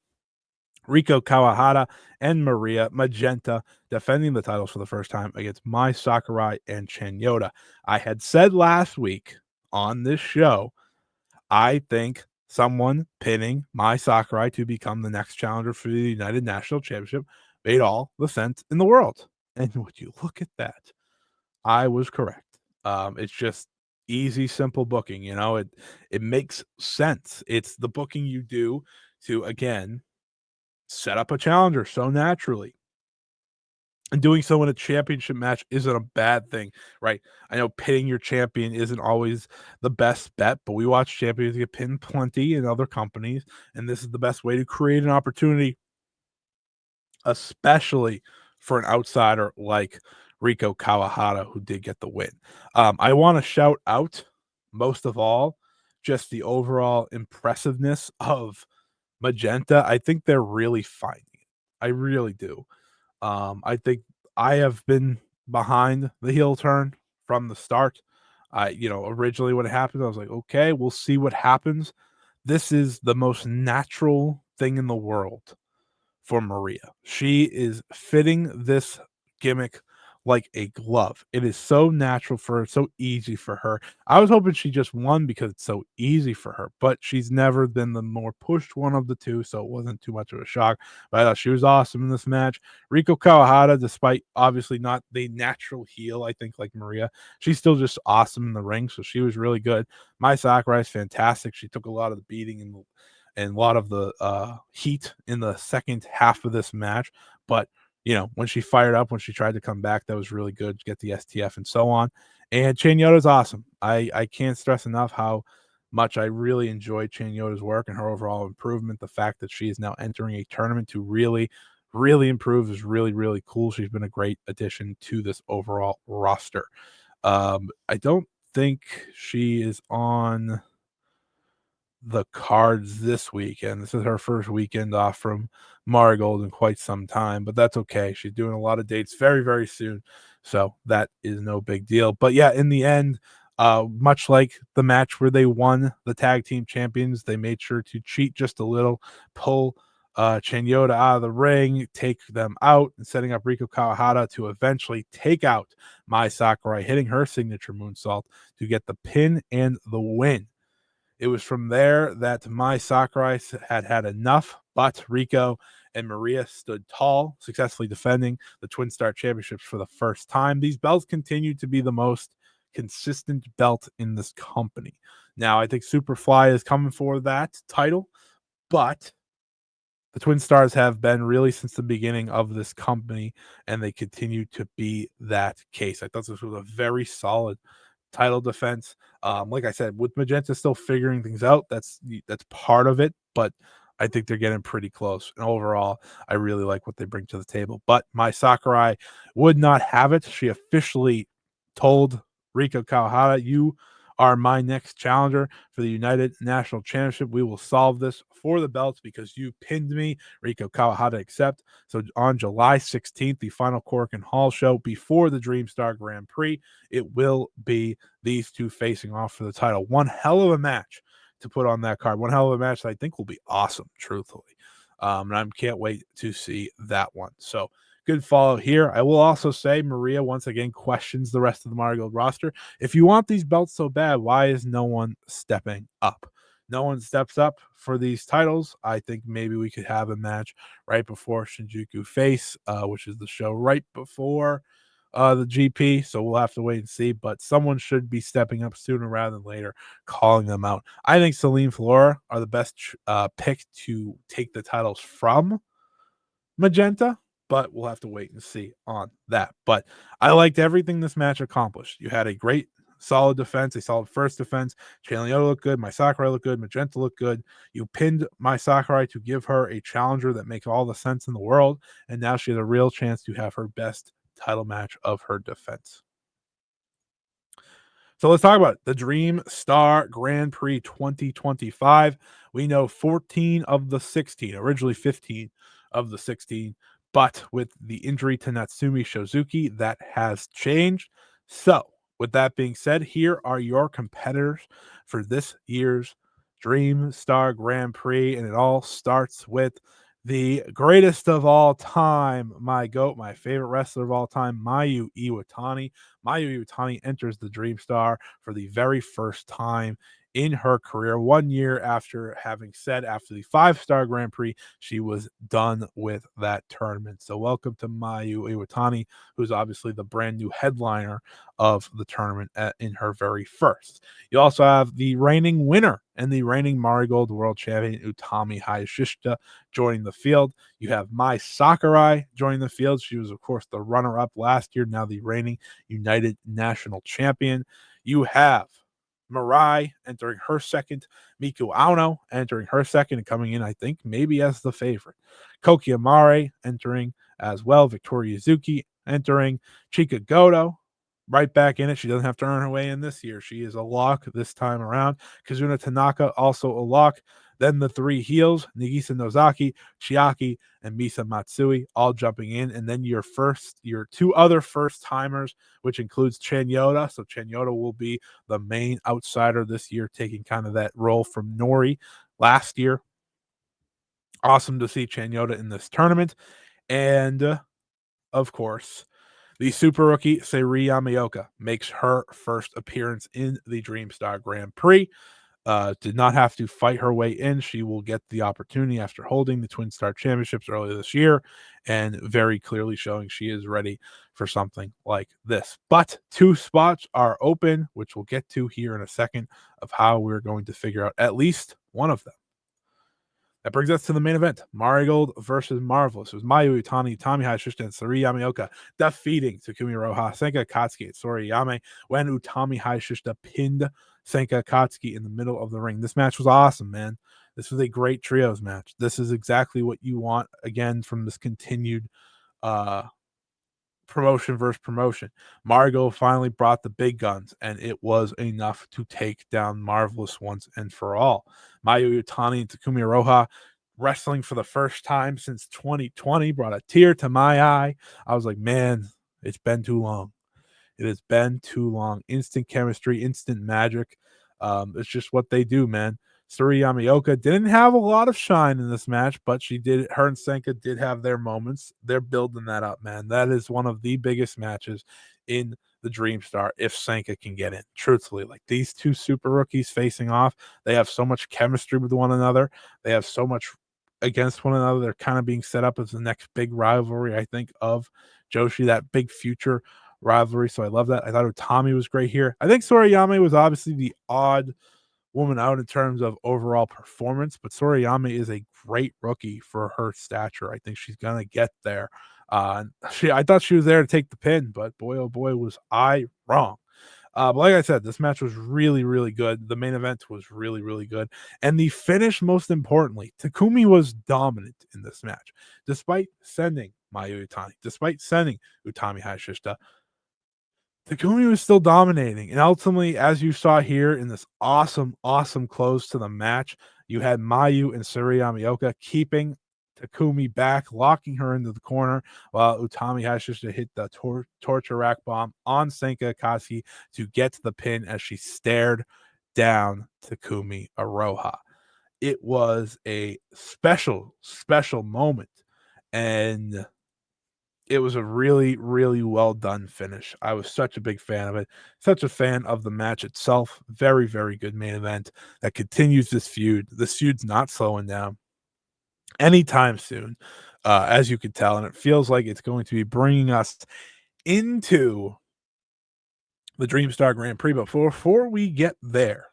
Riko Kawahara and Maria Magenta defending the titles for the first time against Mai Sakurai and Chanyota. I had said last week on this show, I think someone pinning Mai Sakurai to become the next challenger for the United National Championship made all the sense in the world. And would you look at that? I was correct. It's just easy, simple booking. It makes sense. It's the booking you do to, again, set up a challenger so naturally. And doing so in a championship match isn't a bad thing, right? I know pitting your champion isn't always the best bet, but we watch champions get pinned plenty in other companies, and this is the best way to create an opportunity, especially for an outsider like Riko Kawahara, who did get the win. I want to shout out, most of all, just the overall impressiveness of Magenta. I think they're really finding it. I really do. I think I have been behind the heel turn from the start. Originally when it happened, I was like, okay, we'll see what happens. This is the most natural thing in the world for Maria. She is fitting this gimmick like a glove. It is so natural for her, so easy for her. I was hoping she just won because it's so easy for her, but she's never been the more pushed one of the two, so it wasn't too much of a shock. But I thought she was awesome in this match. Riko Kawahara, despite obviously not the natural heel, I think, like Maria, she's still just awesome in the ring, so she was really good. Mai Sakurai is fantastic. She took a lot of the beating and a lot of the heat in the second half of this match. But, when she fired up, when she tried to come back, that was really good to get the STF and so on. And Chanyota is awesome. I can't stress enough how much I really enjoyed Chanyota's work and her overall improvement. The fact that she is now entering a tournament to really, really improve is really, really cool. She's been a great addition to this overall roster. I don't think she is on the cards this weekend. This is her first weekend off from Marigold in quite some time, but that's okay. She's doing a lot of dates very, very soon. So that is no big deal. But yeah, in the end, much like the match where they won the tag team champions, they made sure to cheat just a little, pull Chanyota out of the ring, take them out, and setting up Riko Kawahara to eventually take out Mai Sakurai, hitting her signature moonsault to get the pin and the win. It was from there that Mai Sakurai had enough, but Rico and Maria stood tall, successfully defending the Twin Star Championships for the first time. These belts continue to be the most consistent belt in this company. Now, I think Superfly is coming for that title, but the Twin Stars have been really since the beginning of this company, and they continue to be that case. I thought this was a very solid title defense. Like I said, with Magenta still figuring things out, that's part of it, but I think they're getting pretty close. And overall, I really like what they bring to the table. But Mai Sakurai would not have it. She officially told Riko Kawahara, "You are my next challenger for the United National Championship. We will solve this for the belts because you pinned me." Riko Kawahara accept. So on July 16th, the final Korakuen Hall show before the Dreamstar Grand Prix, it will be these two facing off for the title. One hell of a match to put on that card. One hell of a match that I think will be awesome, truthfully. And I can't wait to see that one. So good follow here. I will also say Maria once again questions the rest of the Marigold roster. If you want these belts so bad, why is no one stepping up? No one steps up for these titles. I think maybe we could have a match right before Shinjuku Face, which is the show right before the GP. So we'll have to wait and see. But someone should be stepping up sooner rather than later, calling them out. I think Selene Flora are the best pick to take the titles from Magenta, but we'll have to wait and see on that. But I liked everything this match accomplished. You had a great, solid defense, a solid first defense. Chainleo looked good. Mai Sakurai looked good. Magenta looked good. You pinned Mai Sakurai to give her a challenger that makes all the sense in the world. And now she has a real chance to have her best title match of her defense. So let's talk about it. The Dream Star Grand Prix 2025. We know 14 of the 16, originally 15 of the 16, but with the injury to Natsumi Shouzuki, that has changed. So, with that being said, here are your competitors for this year's Dream Star Grand Prix, and it all starts with the greatest of all time, my GOAT, my favorite wrestler of all time, Mayu Iwatani. Mayu Iwatani enters the Dream Star for the very first time in her career, 1 year after having said after the 5-star Grand Prix, she was done with that tournament. So welcome to Mayu Iwatani, who's obviously the brand new headliner of the tournament in her very first. You also have the reigning winner and the reigning Marigold World Champion, Utami Hayashishita, joining the field. You have Mai Sakurai joining the field. She was, of course, the runner-up last year, now the reigning United National Champion. You have Mirai entering her second, Miku Aono entering her second and coming in, I think, maybe as the favorite. Koki Amare entering as well. Victoria Yuzuki entering. Chica Goto right back in it. She doesn't have to earn her way in this year. She is a lock this time around. Kazuna Tanaka also a lock. Then the three heels, Nagisa Nozaki, Chiaki, and Misa Matsui, all jumping in. And then your two other first timers, which includes Chanyota. So Chanyota will be the main outsider this year, taking kind of that role from Nori last year. Awesome to see Chanyota in this tournament. And of course, the super rookie Seiri Yamaoka makes her first appearance in the Dreamstar Grand Prix. Did not have to fight her way in. She will get the opportunity after holding the Twin Star Championships earlier this year and very clearly showing she is ready for something like this. But 2 spots are open, which we'll get to here in a second, of how we're going to figure out at least one of them. That brings us to the main event, Marigold versus Marvelous. It was Mayu Utani, Utami Hayashishita, and Seiri Yamaoka defeating Takumi Roha, Senka Akatsuki, and Sori Yame when Utami Hayashishita pinned Senka Akatsuki in the middle of the ring. This match was awesome, man. This was a great trios match. This is exactly what you want, again, from this continued promotion versus promotion. Marigold finally brought the big guns, and it was enough to take down Marvelous once and for all. Mayu Iwatani and Takumi Iroha wrestling for the first time since 2020 brought a tear to my eye. I was like, man, it's been too long. It has been too long. Instant chemistry, instant magic. It's just what they do, man. Suri Yamaoka didn't have a lot of shine in this match, but she did. Her and Senka did have their moments. They're building that up, man. That is one of the biggest matches in the Dream Star if Senka can get in. Truthfully, like these two super rookies facing off, they have so much chemistry with one another. They have so much against one another. They're kind of being set up as the next big rivalry, I think, of Joshi, that big future rivalry. So I love that. I thought Utami was great here. I think Sorayame was obviously the odd woman out in terms of overall performance, but Sorayame is a great rookie for her stature. I think she's gonna get there. I thought she was there to take the pin, but boy, oh boy, was I wrong. But like I said, this match was really, really good. The main event was really, really good. And the finish, most importantly, Takumi was dominant in this match. Despite sending Mayu Utami, despite sending Utami Hayashishita, Takumi was still dominating. And ultimately, as you saw here in this awesome, awesome close to the match, you had Mayu and Suriyama keeping Takumi back, locking her into the corner, while Utami Hayashishita hit the torture rack bomb on Senka Akatsuki to get to the pin as she stared down Takumi Aroha. It was a special, special moment. And it was a really, really well done finish. I was such a big fan of it. Such a fan of the match itself. Very, very good main event that continues this feud. This feud's not slowing down anytime soon, as you can tell. And it feels like it's going to be bringing us into the Dreamstar Grand Prix. But before we get there,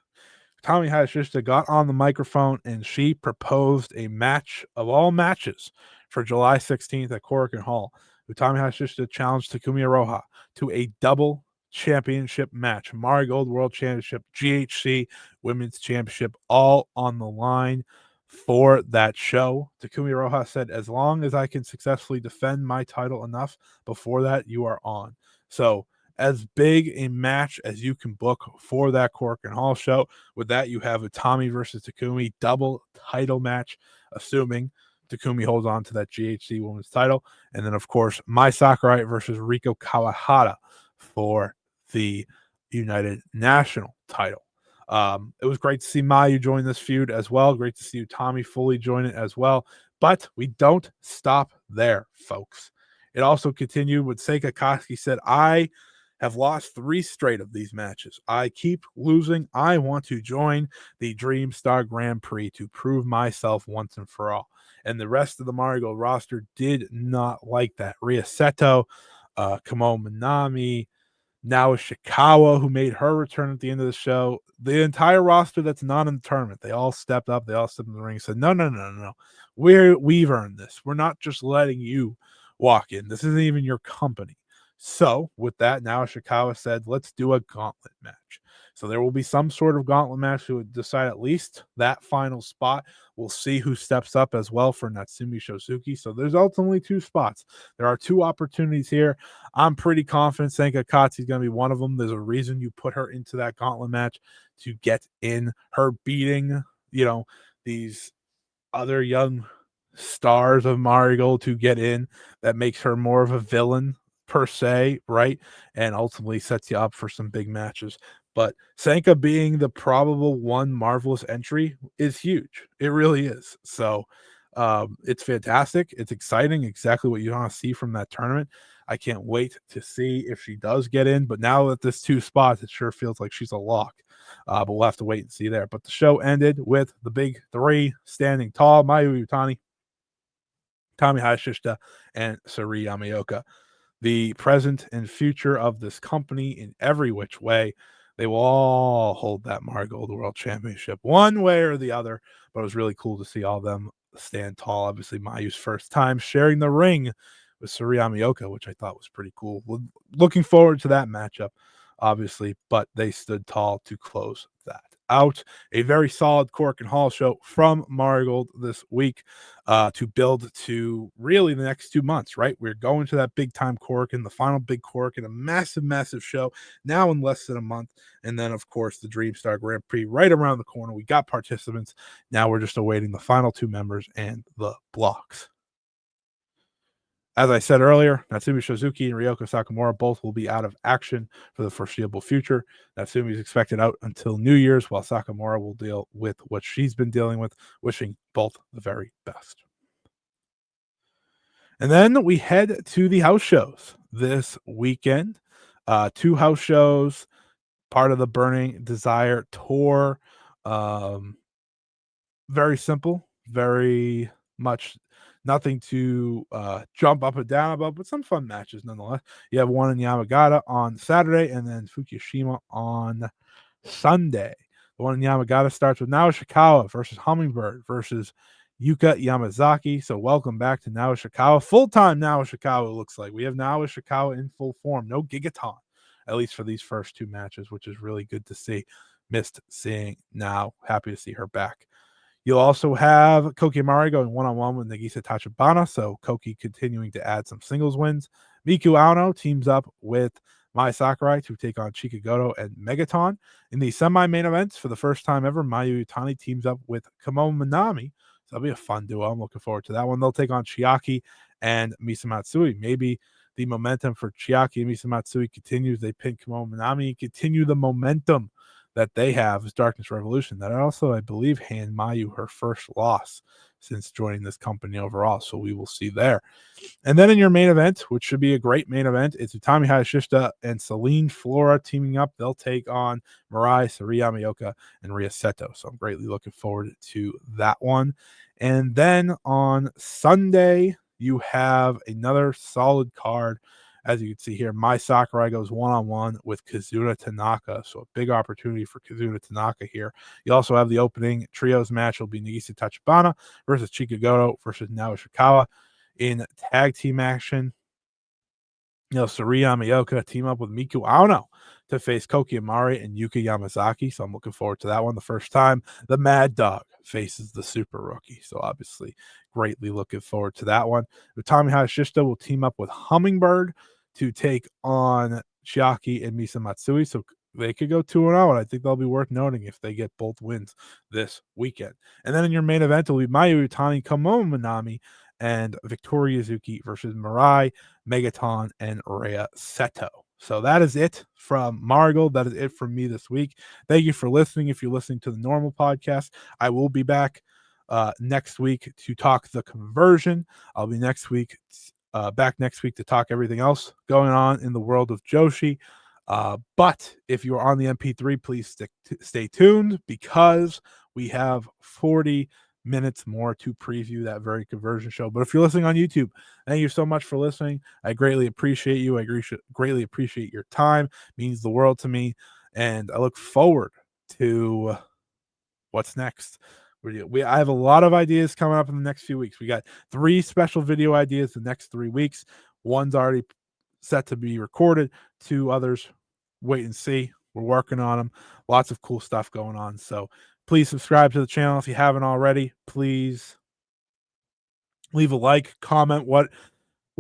Tommy Hayashishita got on the microphone and she proposed a match of all matches for July 16th at Korakuen Hall. Utami Hayashishita challenged Takumi Iroha to a double championship match. Marigold World Championship, GHC Women's Championship, all on the line for that show. Takumi Iroha said, as long as I can successfully defend my title enough before that, you are on. So as big a match as you can book for that Korakuen Hall show. With that, you have Utami versus Takumi, double title match, assuming Takumi holds on to that GHC women's title. And then, of course, Mai Sakurai versus Riko Kawahara for the United National title. It was great to see Mayu join this feud as well. Great to see Utami fully join it as well. But we don't stop there, folks. It also continued with Seika Akatsuki said, I have lost 3 straight of these matches. I keep losing. I want to join the Dream Star Grand Prix to prove myself once and for all. And the rest of the Marigold roster did not like that. Ria Seto, Komomo Minami, now Ishikawa, who made her return at the end of the show. The entire roster that's not in the tournament, they all stepped up. They all stepped in the ring and said, no. We've earned this. We're not just letting you walk in. This isn't even your company. So with that, now Ishikawa said, let's do a gauntlet match. So there will be some sort of gauntlet match to decide at least that final spot. We'll see who steps up as well for Natsumi Shouzuki. So there's ultimately 2 spots. There are 2 opportunities here. I'm pretty confident Senka Akatsuki is going to be one of them. There's a reason you put her into that gauntlet match to get in. Her beating, these other young stars of Marigold to get in, that makes her more of a villain per se, right? And ultimately sets you up for some big matches. But Senka being the probable one Marvelous entry is huge. It really is. So it's fantastic. It's exciting. Exactly what you want to see from that tournament. I can't wait to see if she does get in. But now that this 2 spots, it sure feels like she's a lock. But we'll have to wait and see there. But the show ended with the big 3 standing tall: Mayu Utani, Tommy Hayashishita, and Suri Yamaoka. The present and future of this company in every which way. They will all hold that Marigold World Championship one way or the other. But it was really cool to see all of them stand tall. Obviously, Mayu's first time sharing the ring with Suriyama Yoka, which I thought was pretty cool. Looking forward to that matchup, obviously, but they stood tall to close that out. A very solid Korakuen Hall show from Marigold this week to build to really the next 2 months, right? We're going to that big time Korakuen, the final big Korakuen, a massive, massive show now in less than a month. And then, of course, the Dreamstar Grand Prix right around the corner. We got participants. Now we're just awaiting the final 2 members and the blocks. As I said earlier, Natsumi Shouzuki and Ryoko Sakamura both will be out of action for the foreseeable future. Natsumi is expected out until New Year's, while Sakamura will deal with what she's been dealing with, wishing both the very best. And then we head to the house shows this weekend. 2 house shows, part of the Burning Desire tour. Very simple, very much nothing to jump up and down about, but some fun matches nonetheless. You have one in Yamagata on Saturday and then Fukushima on Sunday. The one in Yamagata starts with Naoshikawa versus Hummingbird versus Yuka Yamazaki. So welcome back to Naoshikawa. Full-time Naoshikawa looks like. We have Naoshikawa in full form. No Gigaton, at least for these first 2 matches, which is really good to see. Missed seeing now. Happy to see her back. You'll also have Koki Amari going one-on-one with Nagisa Tachibana, so Koki continuing to add some singles wins. Miku Aono teams up with Mai Sakurai to take on Chica, Goto, and Megaton. In the semi-main events, for the first time ever, Mayu Utani teams up with Komomo Minami. So that'll be a fun duo. I'm looking forward to that one. They'll take on Chiaki and Misa Matsui. Maybe the momentum for Chiaki and Misa Matsui continues. They pin Komomo Minami and continue the momentum that they have is Darkness Revolution. That also, I believe, hand Mayu her first loss since joining this company overall. So we will see there. And then in your main event, which should be a great main event, it's Utami Hayashishita and Selene Flora teaming up. They'll take on Mirai, Sari Yamaoka, and Ria Seto. So I'm greatly looking forward to that one. And then on Sunday, you have another solid card. As you can see here, Mai Sakurai goes one-on-one with Kazuna Tanaka. So a big opportunity for Kazuna Tanaka here. You also have the opening trios match. It'll be Nagisa Tachibana versus Chica Goto versus Naoshikawa. In tag team action, Sari Yamaoka team up with Miku Aono to face Koki Amari and Yuka Yamazaki. So I'm looking forward to that one. The first time the Mad Dog faces the Super Rookie. So obviously greatly looking forward to that one. Utami Hayashishita will team up with Hummingbird to take on Chiaki and Misa Matsui. So they could go 2-0, and I think they'll be worth noting if they get both wins this weekend. And then in your main event, it'll be Mayu Utani, Komomo Minami, and Victoria Zuki versus Mirai, Megaton, and Rhea Seto. So that is it from Marigold. That is it from me this week. Thank you for listening. If you're listening to the normal podcast, I will be back next week to talk the conversion. I'll be back next week to talk everything else going on in the world of Joshi. But if you're on the MP3, please stay tuned because we have 40 minutes more to preview that very conversion show. But if you're listening on YouTube, thank you so much for listening. I greatly appreciate you. I greatly appreciate your time. It means the world to me. And I look forward to what's next. I have a lot of ideas coming up in the next few weeks. We got 3 special video ideas the next 3 weeks. One's already set to be recorded. 2 others, wait and see. We're working on them. Lots of cool stuff going on. So please subscribe to the channel if you haven't already. Please leave a like, comment. What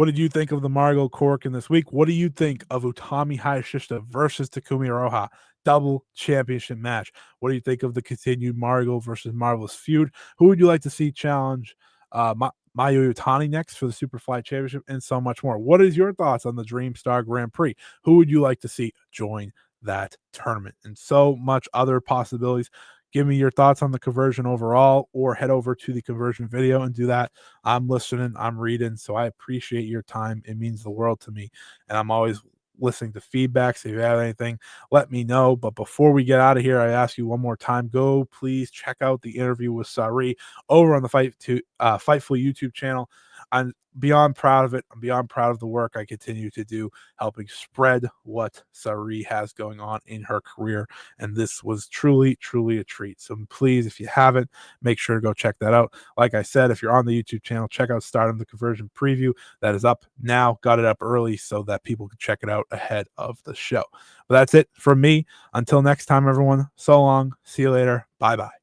did you think of the Marigold Korakuen this week? What do you think of Utami Hayashishita versus Takumi Iroha double championship match? What do you think of the continued Marigold versus Marvelous feud? Who would you like to see challenge Mayu Utani next for the Superfly Championship, and so much more? What is your thoughts on the Dreamstar Grand Prix? Who would you like to see join that tournament? And so much other possibilities. Give me your thoughts on the conversion overall, or head over to the conversion video and do that. I'm listening, I'm reading, so I appreciate your time. It means the world to me, and I'm always listening to feedback. So if you have anything, let me know. But before we get out of here, I ask you one more time, go please check out the interview with Saori over on the Fightful YouTube channel. I'm beyond proud of it. I'm beyond proud of the work I continue to do, helping spread what Saory has going on in her career. And this was truly, truly a treat. So please, if you haven't, make sure to go check that out. Like I said, if you're on the YouTube channel, check out Stardom the Conversion Preview. That is up now. Got it up early so that people can check it out ahead of the show. But that's it from me. Until next time, everyone. So long. See you later. Bye bye.